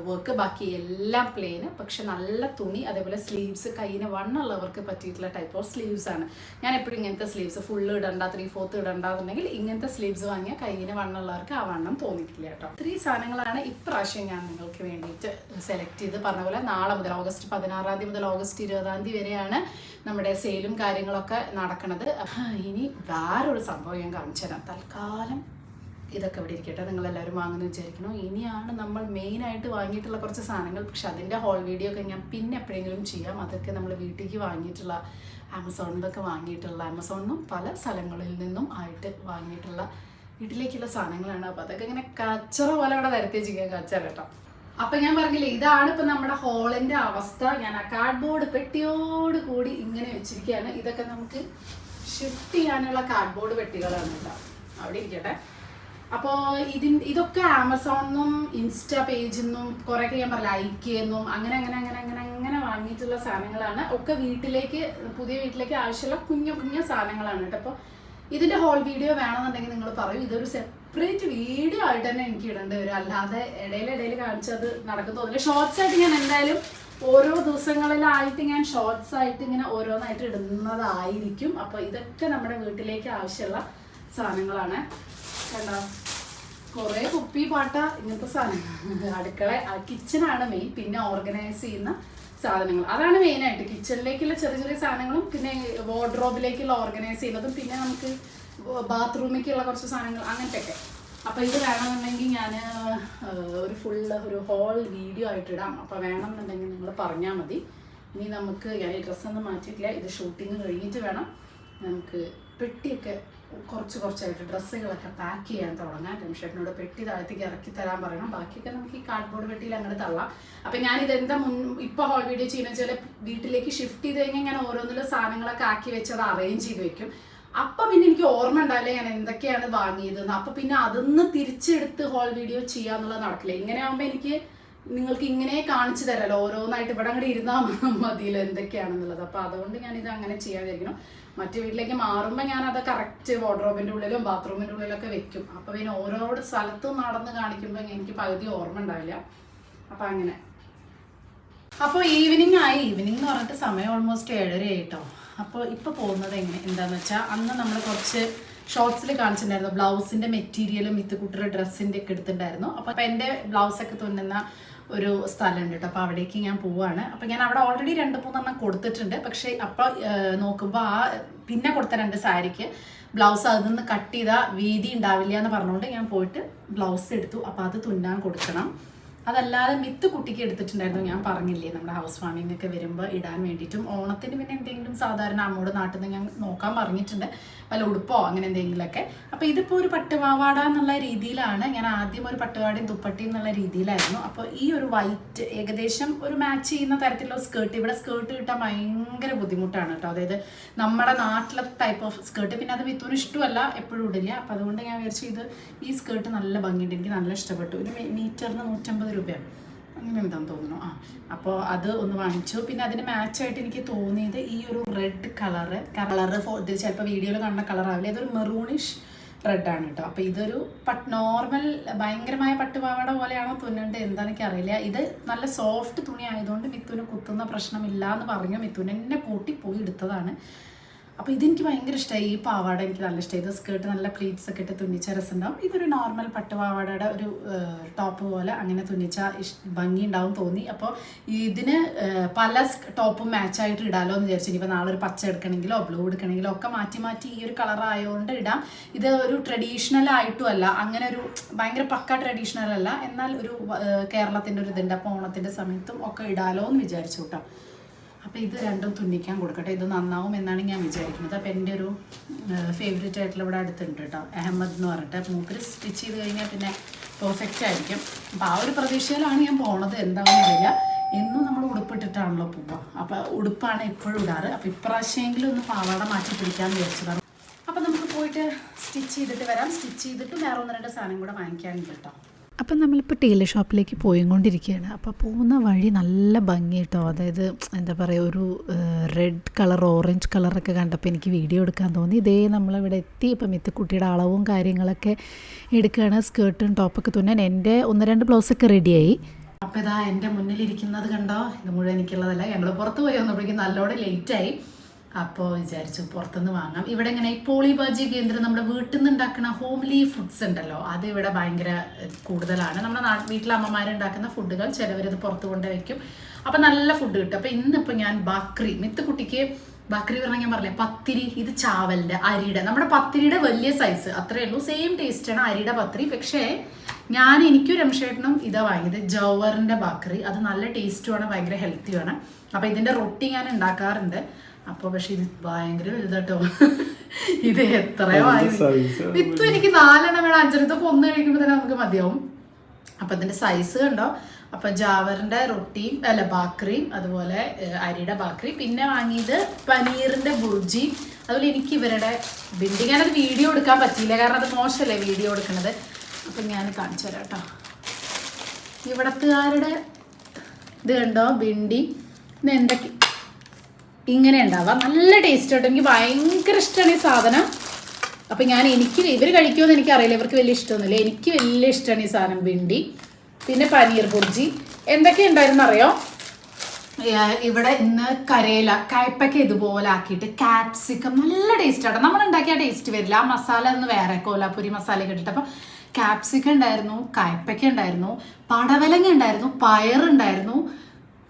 വർക്ക്, ബാക്കി എല്ലാം പ്ലെയിന്, പക്ഷെ നല്ല തുണി. അതേപോലെ സ്ലീവ്സ് കയ്യിന് വണ്ണുള്ളവർക്ക് പറ്റിയിട്ടുള്ള ടൈപ്പ് ഓഫ് സ്ലീവ്സ് ആണ്. ഞാൻ എപ്പോഴും ഇങ്ങനത്തെ സ്ലീവ്സ് ഫുള്ള് ഇടണ്ട, 3/4 ഇടണ്ടെന്നുണ്ടെങ്കിൽ ഇങ്ങനത്തെ സ്ലീവ്സ് വാങ്ങിയാൽ കയ്യിന് വണ്ണുള്ളവർക്ക് ആ വണ്ണം തോന്നിക്കില്ല കേട്ടോ. 3 സാധനങ്ങളാണ് ഇപ്രാവശ്യം ഞാൻ നിങ്ങൾക്ക് വേണ്ടിയിട്ട് സെലക്ട് ചെയ്ത്. പറഞ്ഞ പോലെ നാളെ മുതൽ ഓഗസ്റ്റ് 16 മുതൽ ഓഗസ്റ്റ് 20 വരെയാണ് നമ്മുടെ സെയിലും കാര്യങ്ങളൊക്കെ നടക്കുന്നത്. ഇനി വേറൊരു സംഭവം ഞാൻ കാണിച്ചു തരാം. തൽക്കാലം ഇതൊക്കെ ഇവിടെ ഇരിക്കട്ടെ, നിങ്ങളെല്ലാവരും വാങ്ങുന്നു വിചാരിക്കണം. ഇനിയാണ് നമ്മൾ മെയിനായിട്ട് വാങ്ങിയിട്ടുള്ള കുറച്ച് സാധനങ്ങൾ. പക്ഷെ അതിൻ്റെ ഹോൾ വീഡിയോ ഒക്കെ ഞാൻ പിന്നെ എപ്പോഴെങ്കിലും ചെയ്യാം. അതൊക്കെ നമ്മൾ വീട്ടിലേക്ക് വാങ്ങിയിട്ടുള്ള, ആമസോണിലൊക്കെ വാങ്ങിയിട്ടുള്ള, ആമസോണിനും പല സ്ഥലങ്ങളിൽ നിന്നും ആയിട്ട് വാങ്ങിയിട്ടുള്ള വീട്ടിലേക്കുള്ള സാധനങ്ങളാണ്. അപ്പോൾ അതൊക്കെ ഇങ്ങനെ കച്ചറ പോലെ ഇവിടെ നിരത്തി ചെയ്യാൻ കച്ചറ കേട്ടോ. അപ്പം ഞാൻ പറഞ്ഞില്ലേ, ഇതാണ് ഇപ്പം നമ്മുടെ ഹോളിൻ്റെ അവസ്ഥ. ഞാൻ ആ കാർഡ്ബോർഡ് പെട്ടിയോട് കൂടി ഇങ്ങനെ വെച്ചിരിക്കുകയാണ്. ഇതൊക്കെ നമുക്ക് ഷിഫ്റ്റ് ചെയ്യാനുള്ള കാർഡ്ബോർഡ് പെട്ടികളാണ് കേട്ടോ. അവിടെ ഇരിക്കട്ടെ. അപ്പോൾ ഇതൊക്കെ ആമസോണിന്നും ഇൻസ്റ്റാ പേജിൽ നിന്നും കുറേയൊക്കെ ഞാൻ പറഞ്ഞില്ല ഐക്യെന്നും അങ്ങനെ വാങ്ങിയിട്ടുള്ള സാധനങ്ങളാണ്. ഒക്കെ വീട്ടിലേക്ക്, പുതിയ വീട്ടിലേക്ക് ആവശ്യമുള്ള കുഞ്ഞു സാധനങ്ങളാണ് കേട്ടോ. അപ്പോൾ ഇതിൻ്റെ ഹോൾ വീഡിയോ വേണമെന്നുണ്ടെങ്കിൽ നിങ്ങൾ പറയും. ഇതൊരു സെപ്പറേറ്റ് വീഡിയോ ആയിട്ട് തന്നെ എനിക്ക് ഇടേണ്ടി വരും. അല്ലാതെ ഇടയിൽ കാണിച്ചത് നടക്കും തോന്നില്ല. ഷോർട്സ് ആയിട്ട് ഞാൻ എന്തായാലും ഓരോ ദിവസങ്ങളിലായിട്ട് ഞാൻ ഷോർട്സ് ആയിട്ട് ഇങ്ങനെ ഓരോന്നായിട്ട് ഇടുന്നതായിരിക്കും. അപ്പോൾ ഇതൊക്കെ നമ്മുടെ വീട്ടിലേക്ക് ആവശ്യമുള്ള സാധനങ്ങളാണ് കണ്ടോ. കുറേ കുപ്പി പാട്ട ഇങ്ങനത്തെ സാധനങ്ങൾ. അടുക്കള കിച്ചണാണ് മെയിൻ, പിന്നെ ഓർഗനൈസ് ചെയ്യുന്ന സാധനങ്ങൾ അതാണ് മെയിനായിട്ട്. കിച്ചണിലേക്കുള്ള ചെറിയ സാധനങ്ങളും പിന്നെ വാർഡ്രോബിലേക്കുള്ള ഓർഗനൈസ് ചെയ്യുന്നതും പിന്നെ നമുക്ക് ബാത്റൂമിലേക്കുള്ള കുറച്ച് സാധനങ്ങൾ അങ്ങനത്തെയൊക്കെ. അപ്പോൾ ഇത് വേണമെന്നുണ്ടെങ്കിൽ ഞാൻ ഒരു ഫുള്ള് ഒരു ഹോൾ വീഡിയോ ആയിട്ട് ഇടാം. അപ്പോൾ വേണമെന്നുണ്ടെങ്കിൽ നിങ്ങൾ പറഞ്ഞാൽ മതി. ഇനി നമുക്ക് ഞാൻ ഈ ഡ്രസ്സൊന്നും മാറ്റിയിട്ടില്ല, ഇത് ഷൂട്ടിങ് കഴിഞ്ഞിട്ട് വേണം നമുക്ക് പെട്ടിയൊക്കെ കുറച്ചായിട്ട് ഡ്രസ്സുകളൊക്കെ പാക്ക് ചെയ്യാൻ തുടങ്ങാൻ. രംഷേട്ടനോട് പെട്ടി താഴത്തേക്ക് ഇറക്കി തരാൻ പറയണം. ബാക്കിയൊക്കെ നമുക്ക് ഈ കാർഡ്ബോർഡ് പെട്ടിയിൽ അങ്ങനെ തള്ളാം. അപ്പം ഞാനിതെന്താ ഇപ്പോൾ ഹോൾ വീഡിയോ ചെയ്യുന്ന വെച്ചാൽ വീട്ടിലേക്ക് ഷിഫ്റ്റ് ചെയ്ത് കഴിഞ്ഞാൽ ഞാൻ ഓരോന്നിലും സാധനങ്ങളൊക്കെ ആക്കി വെച്ചത് അറേഞ്ച് ചെയ്ത് വെക്കും. അപ്പം പിന്നെ എനിക്ക് ഓർമ്മ ഉണ്ടാവില്ല ഞാൻ എന്തൊക്കെയാണ് വാങ്ങിയതെന്ന്. അപ്പം പിന്നെ അതൊന്ന് തിരിച്ചെടുത്ത് ഹോൾ വീഡിയോ ചെയ്യാന്നുള്ളത് നടക്കില്ല. ഇങ്ങനെ ആകുമ്പോൾ എനിക്ക് നിങ്ങൾക്ക് ഇങ്ങനെ കാണിച്ചു തരാമല്ലോ, ഓരോന്നായിട്ട് ഇവിടെ അങ്ങോട്ട് ഇരുന്നാൽ മതിയല്ലോ എന്തൊക്കെയാണെന്നുള്ളത്. അപ്പോൾ അതുകൊണ്ട് ഞാനിത് അങ്ങനെ ചെയ്യാതിരിക്കണം. മറ്റു വീട്ടിലേക്ക് മാറുമ്പോൾ ഞാനത് കറക്റ്റ് വാർഡ്രോബിൻ്റെ ഉള്ളിലും ബാത്റൂമിൻ്റെ ഉള്ളിലൊക്കെ വെക്കും. അപ്പോൾ പിന്നെ ഓരോ സ്ഥലത്തും നടന്ന് കാണിക്കുമ്പോൾ എനിക്ക് പകുതി ഓർമ്മ ഉണ്ടാവില്ല. അപ്പം അങ്ങനെ. അപ്പോൾ ഈവനിങ് എന്ന് പറഞ്ഞിട്ട് സമയം ഓൾമോസ്റ്റ് 7:30 ആയിട്ടോ. അപ്പോൾ ഇപ്പോൾ പോകുന്നത് എന്താണെന്ന് വെച്ചാൽ അന്ന് നമ്മൾ കുറച്ച് ഷോർട്സിൽ കാണിച്ചിട്ടുണ്ടായിരുന്നു ബ്ലൗസിൻ്റെ മെറ്റീരിയലും മിത്തുക്കുട്ടിയുടെ ഡ്രസ്സിൻ്റെ ഒക്കെ എടുത്തിട്ടുണ്ടായിരുന്നു. അപ്പോൾ എൻ്റെ ബ്ലൗസൊക്കെ തുന്നുന്ന ഒരു സ്ഥലമുണ്ട് കേട്ടോ. അപ്പോൾ അവിടേക്ക് ഞാൻ പോവുകയാണ്. അപ്പോൾ ഞാൻ അവിടെ ഓൾറെഡി 2-3 കൊടുത്തിട്ടുണ്ട്. പക്ഷേ അപ്പോൾ നോക്കുമ്പോൾ പിന്നെ കൊടുത്ത 2 സാരിക്ക് ബ്ലൗസ് അതിൽ നിന്ന് കട്ട് ചെയ്താൽ വീതി ഉണ്ടാവില്ല എന്ന് പറഞ്ഞുകൊണ്ട് ഞാൻ പോയിട്ട് ബ്ലൗസ് എടുത്തു. അപ്പോൾ അത് തുന്നാൻ കൊടുക്കണം. അതല്ലാതെ മിത്തുക്കുട്ടിക്ക് എടുത്തിട്ടുണ്ടായിരുന്നു, ഞാൻ പറഞ്ഞില്ലേ നമ്മുടെ ഹൗസ് വാമിംഗ് ഒക്കെ വരുമ്പോൾ ഇടാൻ വേണ്ടിയിട്ടും. ഓണത്തിന് പിന്നെ എന്തെങ്കിലും സാധാരണ അമ്മോട് നാട്ടിൽ നിന്ന് ഞാൻ നോക്കാൻ പറഞ്ഞിട്ടുണ്ട്, വല്ല ഉടുപ്പോ അങ്ങനെ എന്തെങ്കിലുമൊക്കെ. അപ്പോൾ ഇതിപ്പോൾ ഒരു പട്ടുപാവാട എന്നുള്ള രീതിയിലാണ്. ഞാൻ ആദ്യം ഒരു പട്ടുപാടയും തുപ്പട്ടിയും എന്നുള്ള രീതിയിലായിരുന്നു. അപ്പോൾ ഈ ഒരു വൈറ്റ് ഏകദേശം ഒരു മാച്ച് ചെയ്യുന്ന തരത്തിലുള്ള സ്കേർട്ട്, ഇവിടെ സ്കേർട്ട് കിട്ടാൻ ഭയങ്കര ബുദ്ധിമുട്ടാണ് കേട്ടോ. അതായത് നമ്മുടെ നാട്ടിലെ ടൈപ്പ് ഓഫ് സ്കേർട്ട്. പിന്നെ അത് മിത്തുവിന് ഇഷ്ടമല്ല, എപ്പോഴും ഇടില്ല. അപ്പോൾ അതുകൊണ്ട് ഞാൻ വിചാരിച്ചു ഈ സ്കേർട്ട് നല്ല ഭംഗിയുണ്ട്, എനിക്ക് നല്ല ഇഷ്ടപ്പെട്ടു. ഒരു മീറ്ററിന് 150 രൂപയാണ് അങ്ങനെ എന്താണെന്ന് തോന്നുന്നു. അപ്പോൾ അത് ഒന്ന് വാങ്ങിച്ചു. പിന്നെ അതിന് മാച്ചായിട്ട് എനിക്ക് തോന്നിയത് ഈ ഒരു റെഡ് കളറ് ഇത് ചിലപ്പോൾ വീഡിയോയിൽ കാണുന്ന കളറാവില്ല, ഇതൊരു മെറൂണിഷ് റെഡാണ് കേട്ടോ. അപ്പോൾ ഇതൊരു നോർമൽ ഭയങ്കരമായ പട്ടുപാവാട പോലെയാണോ തുന്നേണ്ടത് എന്താണെന്ന് എനിക്കറിയില്ല. ഇത് നല്ല സോഫ്റ്റ് തുണി ആയതുകൊണ്ട് മിത്തുവിന് കുത്തുന്ന പ്രശ്നമില്ല എന്ന് പറഞ്ഞു. മിത്തുവിന് എന്നെ കൂട്ടി പോയി എടുത്തതാണ്. അപ്പോൾ ഇതെനിക്ക് ഭയങ്കര ഇഷ്ടമായി. ഈ പാവാട എനിക്ക് നല്ല ഇഷ്ടമായി. ഇത് സ്കേർട്ട് നല്ല പ്ലീറ്റ്സ് ഒക്കെ ഇട്ട് തുന്നിച്ച രസമുണ്ടാവും. ഇതൊരു നോർമൽ പട്ടുപാവാടയുടെ ഒരു ടോപ്പ് പോലെ അങ്ങനെ തുന്നിച്ച ഭംഗി ഉണ്ടാവും തോന്നി. അപ്പോൾ ഇതിന് പല ടോപ്പും മാച്ചായിട്ട് ഇടാമല്ലോ എന്ന് വിചാരിച്ചു. ഇനിയിപ്പോൾ നാളെ ഒരു പച്ച എടുക്കണമെങ്കിലോ ബ്ലൂ എടുക്കണമെങ്കിലോ ഒക്കെ മാറ്റി ഈ ഒരു കളർ ആയതുകൊണ്ട് ഇടാം. ഇത് ഒരു ട്രഡീഷണൽ ആയിട്ടും അല്ല, അങ്ങനെ ഒരു ഭയങ്കര പക്ക ട്രഡീഷണൽ അല്ല, എന്നാൽ ഒരു കേരളത്തിൻ്റെ ഒരു ഇതുണ്ട്. അപ്പോൾ ഓണത്തിൻ്റെ സമയത്തും ഒക്കെ ഇടാമല്ലോ എന്ന് വിചാരിച്ചു കേട്ടോ. അപ്പോൾ ഇത് രണ്ടും തുന്നിക്കാൻ കൊടുക്കട്ടെ, ഇത് നന്നാവും എന്നാണ് ഞാൻ വിചാരിക്കുന്നത്. അപ്പോൾ എൻ്റെ ഒരു ഫേവറേറ്റ് ആയിട്ടുള്ള ഇവിടെ അടുത്തുണ്ട് കേട്ടോ, അഹമ്മദ് എന്ന് പറഞ്ഞിട്ട്. മൂപ്പര് സ്റ്റിച്ച് ചെയ്ത് കഴിഞ്ഞാൽ പിന്നെ പെർഫെക്റ്റ് ആയിരിക്കും. അപ്പോൾ ആ ഒരു പ്രതീക്ഷയിലാണ് ഞാൻ പോണത്. എന്താണെന്ന് അറിയില്ല, എന്നും നമ്മൾ ഉടുപ്പിട്ടിട്ടാണല്ലോ പോവുക. അപ്പോൾ ഉടുപ്പാണ് എപ്പോഴും ഇടാറ്. അപ്പോൾ ഇപ്രാവശ്യമെങ്കിലും ഒന്ന് പാവാട മാറ്റി പിടിക്കാമെന്ന് വിചാരിച്ചതാണ്. അപ്പോൾ നമുക്ക് പോയിട്ട് സ്റ്റിച്ച് ചെയ്തിട്ട് വരാം. സ്റ്റിച്ച് ചെയ്തിട്ട് വേറെ 1-2 സാധനം കൂടെ വാങ്ങിക്കാനുണ്ട് കേട്ടോ. അപ്പം നമ്മളിപ്പോൾ ടൈലർ ഷോപ്പിലേക്ക് പോയിക്കൊണ്ടിരിക്കുകയാണ്. അപ്പോൾ പോകുന്ന വഴി നല്ല ഭംഗി കേട്ടോ. അതായത് എന്താ പറയുക, ഒരു റെഡ് കളർ ഓറഞ്ച് കളറൊക്കെ കണ്ടപ്പോൾ എനിക്ക് വീഡിയോ എടുക്കാൻ തോന്നി. ഇതേ നമ്മളിവിടെ എത്തി. ഇപ്പം മിത്തുക്കുട്ടിയുടെ അളവും കാര്യങ്ങളൊക്കെ എടുക്കുകയാണ്. സ്കേർട്ടും ടോപ്പൊക്കെ തുന്നാൻ എൻ്റെ 1-2 ബ്ലൗസൊക്കെ റെഡിയായി. അപ്പോൾ ഇതാ എൻ്റെ മുന്നിലിരിക്കുന്നത് കണ്ടോ, ഇത് മുഴുവൻ എനിക്കുള്ളതല്ല. ഞങ്ങൾ പുറത്ത് പോയി വന്നപ്പോഴേക്കും നല്ലോണം ലേറ്റായി. അപ്പോൾ വിചാരിച്ചു പുറത്തുനിന്ന് വാങ്ങാം. ഇവിടെ ഇങ്ങനെ ഈ പോളിബാജി കേന്ദ്രം നമ്മുടെ വീട്ടിൽ നിന്ന് ഉണ്ടാക്കുന്ന ഹോംലി ഫുഡ്സ് ഉണ്ടല്ലോ, അത് ഇവിടെ ഭയങ്കര കൂടുതലാണ്. നമ്മുടെ വീട്ടിലെ അമ്മമാരുണ്ടാക്കുന്ന ഫുഡുകൾ ചിലവരത് പുറത്ത് കൊണ്ട് വയ്ക്കും. അപ്പം നല്ല ഫുഡ് കിട്ടും. അപ്പോൾ ഇന്നിപ്പോൾ ഞാൻ മിത്തുക്കുട്ടിക്ക് ബക്രി പറഞ്ഞാൽ ഞാൻ പറഞ്ഞില്ലേ പത്തിരി, ഇത് ചാവലിൻ്റെ അരിയുടെ, നമ്മുടെ പത്തിരിയുടെ വലിയ സൈസ് അത്രയേ ഉള്ളൂ. സെയിം ടേസ്റ്റാണ് അരിയുടെ പത്തിരി. പക്ഷേ എനിക്കും രംഷേട്ടനും ഇതാ വാങ്ങിയത്, ജവറിൻ്റെ ബക്രി. അത് നല്ല ടേസ്റ്റുമാണ്, ഭയങ്കര ഹെൽത്തിയാണ്. അപ്പോൾ ഇതിൻ്റെ റൊട്ടി ഞാൻ ഉണ്ടാക്കാറുണ്ട്. അപ്പോൾ പക്ഷെ ഇത് ഭയങ്കര വലുതാട്ടോ. ഇത് എത്രയോ ആയി. ഇപ്പം എനിക്ക് 4 വേണം, 5 ഇതൊക്കെ 1 കഴിക്കുമ്പോൾ തന്നെ നമുക്ക് മതിയാവും. അപ്പം ഇതിൻ്റെ സൈസ് കണ്ടോ. അപ്പം ജാവറിൻ്റെ റൊട്ടിയും ബാക്രിയും അതുപോലെ അരിയുടെ ബാക്രി. പിന്നെ വാങ്ങിയത് പനീറിൻ്റെ ബുർജി. അതുപോലെ എനിക്ക് ഇവരുടെ ബിൽഡിംഗ്, ഞാനത് വീഡിയോ എടുക്കാൻ പറ്റിയില്ല കാരണം അത് മോശമല്ലേ വീഡിയോ എടുക്കുന്നത്. അപ്പം ഞാൻ കാണിച്ചു തരാം കേട്ടോ. ഇവിടത്തുകാരുടെ ഇത് കണ്ടോ, ബിണ്ടി എന്തൊക്കെ ഇങ്ങനെ ഉണ്ടാവാം. നല്ല ടേസ്റ്റ് കേട്ടോ, എനിക്ക് ഭയങ്കര ഇഷ്ടമാണ് ഈ സാധനം. അപ്പം എനിക്ക് ഇവർ കഴിക്കുമെന്ന് എനിക്കറിയില്ല, ഇവർക്ക് വലിയ ഇഷ്ടമൊന്നുമില്ല. എനിക്ക് വലിയ ഇഷ്ടമാണ് ഈ സാധനം, ബിണ്ടി. പിന്നെ പനീർ ബുർജി. എന്തൊക്കെ ഉണ്ടായിരുന്നു അറിയോ, ഇവിടെ ഇന്ന് കയ്പയ്ക്ക ഇതുപോലെ ആക്കിയിട്ട് ക്യാപ്സിക്കം, നല്ല ടേസ്റ്റാണ്. നമ്മൾ ഉണ്ടാക്കിയ ടേസ്റ്റ് വരില്ല. ആ മസാല ഒന്ന് വേറെ കോലാപ്പുരി മസാല ഇട്ടിട്ട്. അപ്പം ക്യാപ്സിക്കം ഉണ്ടായിരുന്നു, കയ്പയ്ക്ക ഉണ്ടായിരുന്നു, പടവലങ്ങ ഉണ്ടായിരുന്നു, പയറുണ്ടായിരുന്നു.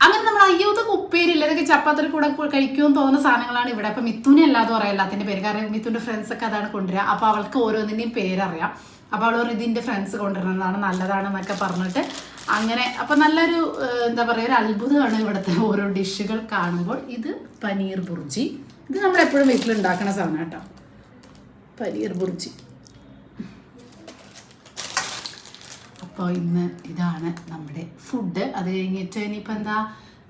അങ്ങനെ നമ്മൾ അയ്യോതൊക്കെ ഉപ്പേരില്ല, ഇതൊക്കെ ചപ്പാത്തിൽ കൂടെ കഴിക്കുമെന്ന് തോന്നുന്ന സാധനങ്ങളാണ് ഇവിടെ. അപ്പം മിത്തുവിനെ അല്ലാതെ പറയാം എല്ലാത്തിൻ്റെ പേര്, കാരണം മിത്തുവിൻ്റെ ഫ്രണ്ട്സൊക്കെ അതാണ് കൊണ്ടുവരിക. അപ്പോൾ അവൾക്ക് ഓരോന്നിൻ്റെയും പേരറിയാം. അപ്പോൾ അവൾ ഇതിൻ്റെ ഫ്രണ്ട്സ് കൊണ്ടുവരുന്നതാണ് നല്ലതാണെന്നൊക്കെ പറഞ്ഞിട്ട് അങ്ങനെ. അപ്പോൾ നല്ലൊരു എന്താ പറയുക, ഒരു അത്ഭുതമാണ് ഇവിടുത്തെ ഓരോ ഡിഷുകൾ കാണുമ്പോൾ. ഇത് പനീർ ബുർജി. ഇത് നമ്മളെപ്പോഴും വീട്ടിലുണ്ടാക്കുന്ന സാധനം കേട്ടോ, പനീർ ബുർജി. അപ്പോൾ ഇന്ന് ഇതാണ് നമ്മുടെ ഫുഡ്. അത് കഴിഞ്ഞിട്ട് ഇനിയിപ്പോൾ എന്താ,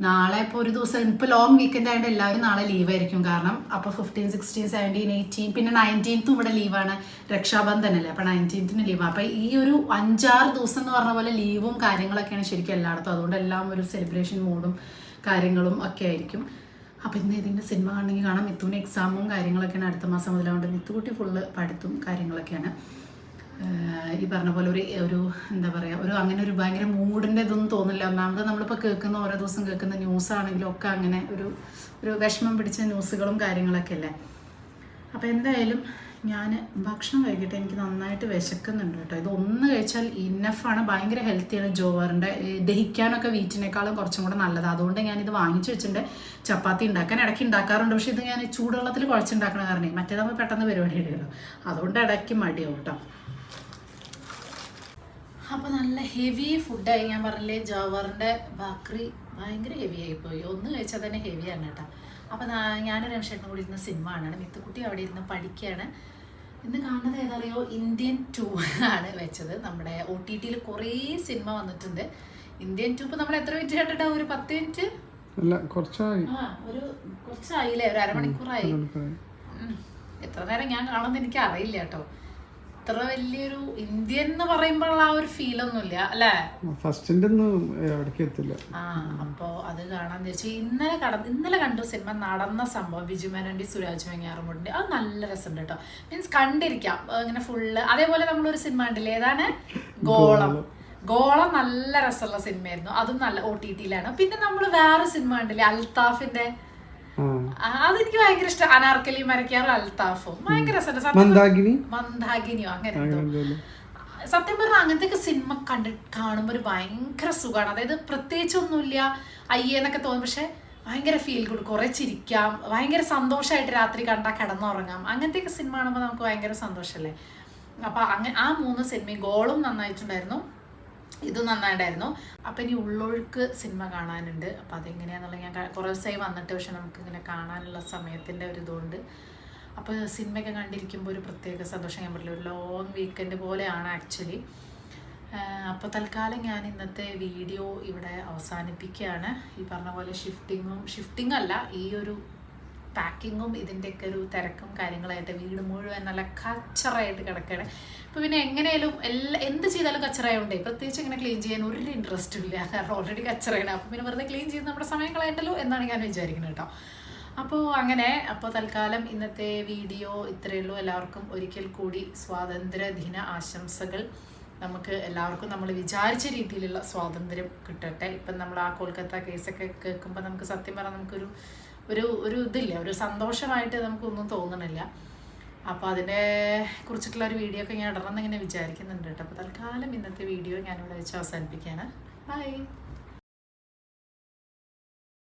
നാളെ ഇപ്പോൾ ഒരു ദിവസം, ഇപ്പോൾ ലോങ് വീക്കെൻഡ് ആയതുകൊണ്ട് എല്ലാവരും നാളെ ലീവായിരിക്കും. കാരണം അപ്പോൾ 15, 16, 17, 18 പിന്നെ 19th ഇവിടെ ലീവാണ്, രക്ഷാബന്ധനല്ലേ. അപ്പോൾ 19th ലീവാണ്. അപ്പോൾ ഈ ഒരു 5-6 ദിവസം എന്ന് പറഞ്ഞ പോലെ ലീവും കാര്യങ്ങളൊക്കെയാണ് ശരിക്കും എല്ലായിടത്തും. അതുകൊണ്ട് എല്ലാം ഒരു സെലിബ്രേഷൻ മൂഡും കാര്യങ്ങളും ഒക്കെ ആയിരിക്കും. അപ്പോൾ ഇന്ന് ഏതെങ്കിലും സിനിമ കാണണമെങ്കിൽ കാണാം. മിത്തുവിന് എക്സാമും കാര്യങ്ങളൊക്കെയാണ് അടുത്ത മാസം മുതലാവുകൊണ്ട് മിത്തുകുട്ടി ഫുള്ള് പഠിത്തവും കാര്യങ്ങളൊക്കെയാണ്. ഈ പറഞ്ഞ പോലെ ഒരു എന്താ പറയുക, ഒരു അങ്ങനെ ഒരു ഭയങ്കര മൂഡിൻ്റെ ഇതൊന്നും തോന്നില്ല. ഒന്നാമത് നമ്മളിപ്പോൾ കേൾക്കുന്ന ഓരോ ദിവസം കേൾക്കുന്ന ന്യൂസ് ആണെങ്കിലും ഒക്കെ അങ്ങനെ ഒരു വിഷമം പിടിച്ച ന്യൂസുകളും കാര്യങ്ങളൊക്കെ അല്ലേ. അപ്പോൾ എന്തായാലും ഞാൻ ഭക്ഷണം കഴിക്കട്ടെ, എനിക്ക് നന്നായിട്ട് വിശക്കുന്നുണ്ട് കേട്ടോ. ഇത് ഒന്ന് കഴിച്ചാൽ ഇന്നഫാണ്, ഭയങ്കര ഹെൽത്തിയാണ്. ജോവറിൻ്റെ ദഹിക്കാനൊക്കെ വീറ്റിനേക്കാളും കുറച്ചും കൂടെ നല്ലതാണ്. അതുകൊണ്ട് ഞാനിത് വാങ്ങിച്ചു വെച്ചിട്ടുണ്ട്. ചപ്പാത്തി ഉണ്ടാക്കാൻ ഇടയ്ക്ക് ഉണ്ടാക്കാറുണ്ട്, പക്ഷേ ഇത് ഞാൻ ചൂടുവെള്ളത്തിൽ കുഴച്ചുണ്ടാക്കണ കാരണം മറ്റേതാകുമ്പോൾ പെട്ടെന്ന് പരിപാടി ഇടുകയുള്ളൂ, അതുകൊണ്ട് ഇടയ്ക്ക് മടിയാവും കേട്ടോ. അപ്പോൾ നല്ല ഹെവി ഫുഡായി. ഞാൻ പറഞ്ഞില്ലേ, ജോവറിൻ്റെ ബാക്കറി ഭയങ്കര ഹെവി ആയിപ്പോയി. ഒന്ന് കഴിച്ചാൽ തന്നെ ഹെവിയാണ് കേട്ടോ. അപ്പോൾ ഞാനൊരു നിമിഷം കൂടി ഇരുന്ന് സിനിമ കാണാണ്. മിത്തുക്കുട്ടി അവിടെ ഇരുന്ന് പഠിക്കുകയാണ്. ഇന്ന് കാണുന്നത് ഏതറിയോ, ഇന്ത്യൻ 2 ആണ് വെച്ചത്. നമ്മുടെ OTTയിൽ കുറേ സിനിമ വന്നിട്ടുണ്ട്. ഇന്ത്യൻ 2 ഇപ്പോൾ നമ്മൾ എത്ര മിനിറ്റ് കേട്ടിട്ടാ, ഒരു 10 മിനിറ്റ് അല്ല കുറച്ചായി, ഒരു കുറച്ചായില്ലേ, ഒരു അരമണിക്കൂറായി. എത്ര നേരം ഞാൻ കാണുമെന്ന് എനിക്ക് അറിയില്ല കേട്ടോ. ഇത്ര വലിയൊരു ഇന്ത്യൻ എന്ന് പറയുമ്പോൾ ആ ഒരു ഫീലൊന്നുമില്ല അല്ലേ, ഫസ്റ്റിന്റെ അപ്പോൾ അത് കാണാൻ വെച്ചു. ഇന്നലെ കണ്ടു സിനിമ നടന്ന സംഭവം, ബിജു മേനോന്റെ സുരാജ് വെങ്ങാറുമുണ്ട്. അത് നല്ല രസമുണ്ട് കേട്ടോ. മീൻസ് കണ്ടിരിക്കാം ഇങ്ങനെ ഫുള്ള്. അതേപോലെ നമ്മളൊരു സിനിമ കണ്ടില്ലേ, ഏതാണ്, ഗോളം നല്ല രസമുള്ള സിനിമയായിരുന്നു. അതും നല്ല OTTയിലാണ്. പിന്നെ നമ്മൾ വേറെ സിനിമ കണ്ടില്ലേ, അൽത്താഫിന്റെ, അതെനിക്ക് ഭയങ്കര ഇഷ്ടം. അനാർക്കലി മരക്കാറും അൽത്താഫും ഭയങ്കര രസമുണ്ട്. മന്ദാകിനിയോ അങ്ങനെ എന്തോ. സത്യം പറഞ്ഞാൽ അങ്ങനത്തെ സിനിമ കാണുമ്പോൾ ഒരു ഭയങ്കര സുഖമാണ്. അതായത് പ്രത്യേകിച്ചൊന്നുമില്ല, അയ്യെന്നൊക്കെ തോന്നും, പക്ഷെ ഭയങ്കര ഫീൽ ഗുഡ്, കുറേ ചിരിക്കാം, ഭയങ്കര സന്തോഷമായിട്ട് രാത്രി കണ്ടാൽ കിടന്നുറങ്ങാം. അങ്ങനത്തെയൊക്കെ സിനിമ കാണുമ്പോൾ നമുക്ക് ഭയങ്കര സന്തോഷമല്ലേ. അപ്പോൾ ആ 3 സിനിമയും, ഗോളും നന്നായിട്ടുണ്ടായിരുന്നു, ഇത് നന്നായിട്ടായിരുന്നു. അപ്പം ഇനി ഉള്ളൊഴുക്ക് സിനിമ കാണാനുണ്ട്. അപ്പം അതെങ്ങനെയാണെന്നുള്ള ഞാൻ കുറേ ദിവസമായി വന്നിട്ട്, പക്ഷെ നമുക്കിങ്ങനെ കാണാനുള്ള സമയത്തിൻ്റെ ഒരു ഇതുകൊണ്ട്. അപ്പോൾ സിനിമയൊക്കെ കണ്ടിരിക്കുമ്പോൾ ഒരു പ്രത്യേക സന്തോഷം. ഞാൻ പറഞ്ഞില്ല, ഒരു ലോങ് വീക്കെൻഡ് പോലെയാണ് ആക്ച്വലി. അപ്പോൾ തൽക്കാലം ഞാൻ ഇന്നത്തെ വീഡിയോ ഇവിടെ അവസാനിപ്പിക്കുകയാണ്. ഈ പറഞ്ഞ പോലെ ഷിഫ്റ്റിംഗ് അല്ല, ഈ ഒരു പാക്കിങ്ങും ഇതിൻ്റെയൊക്കെ ഒരു തിരക്കും കാര്യങ്ങളായിട്ട് വീട് മുഴുവൻ നല്ല കച്ചറായിട്ട് കിടക്കുകയാണ്. ഇപ്പോൾ പിന്നെ എങ്ങനെയാലും എന്ത് ചെയ്താലും കച്ചറയുണ്ടേ, പ്രത്യേകിച്ച് ഇങ്ങനെ ക്ലീൻ ചെയ്യാൻ ഒരു ഇൻട്രസ്റ്റും ഇല്ല, കാരണം ഓൾറെഡി കച്ചറയാണ്. അപ്പോൾ പിന്നെ വെറുതെ ക്ലീൻ ചെയ്ത് നമ്മുടെ സമയം കളയണ്ടല്ലോ എന്നാണ് ഞാൻ വിചാരിക്കുന്നത് കേട്ടോ. അപ്പോൾ തൽക്കാലം ഇന്നത്തെ വീഡിയോ ഇത്രയേ ഉള്ളൂ. എല്ലാവർക്കും ഒരിക്കൽ കൂടി സ്വാതന്ത്ര്യദിന ആശംസകൾ. നമുക്ക് എല്ലാവർക്കും നമ്മൾ വിചാരിച്ച രീതിയിലുള്ള സ്വാതന്ത്ര്യം കിട്ടട്ടെ. ഇപ്പം നമ്മൾ ആ കൊൽക്കത്ത കേസൊക്കെ കേൾക്കുമ്പോൾ നമുക്ക് സത്യം പറഞ്ഞാൽ നമുക്കൊരു ഇതില്ല, ഒരു സന്തോഷമായിട്ട് നമുക്കൊന്നും തോന്നണില്ല. അപ്പോൾ അതിനെ കുറിച്ചിട്ടുള്ള ഒരു വീഡിയോ ഒക്കെ ഞാൻ ഇടണമെന്ന് ഇങ്ങനെ വിചാരിക്കുന്നുണ്ട് കേട്ടോ. അപ്പോൾ തൽക്കാലം ഇന്നത്തെ വീഡിയോ ഞാനിവിടെ വെച്ച് അവസാനിപ്പിക്കുകയാണ്. ബൈ.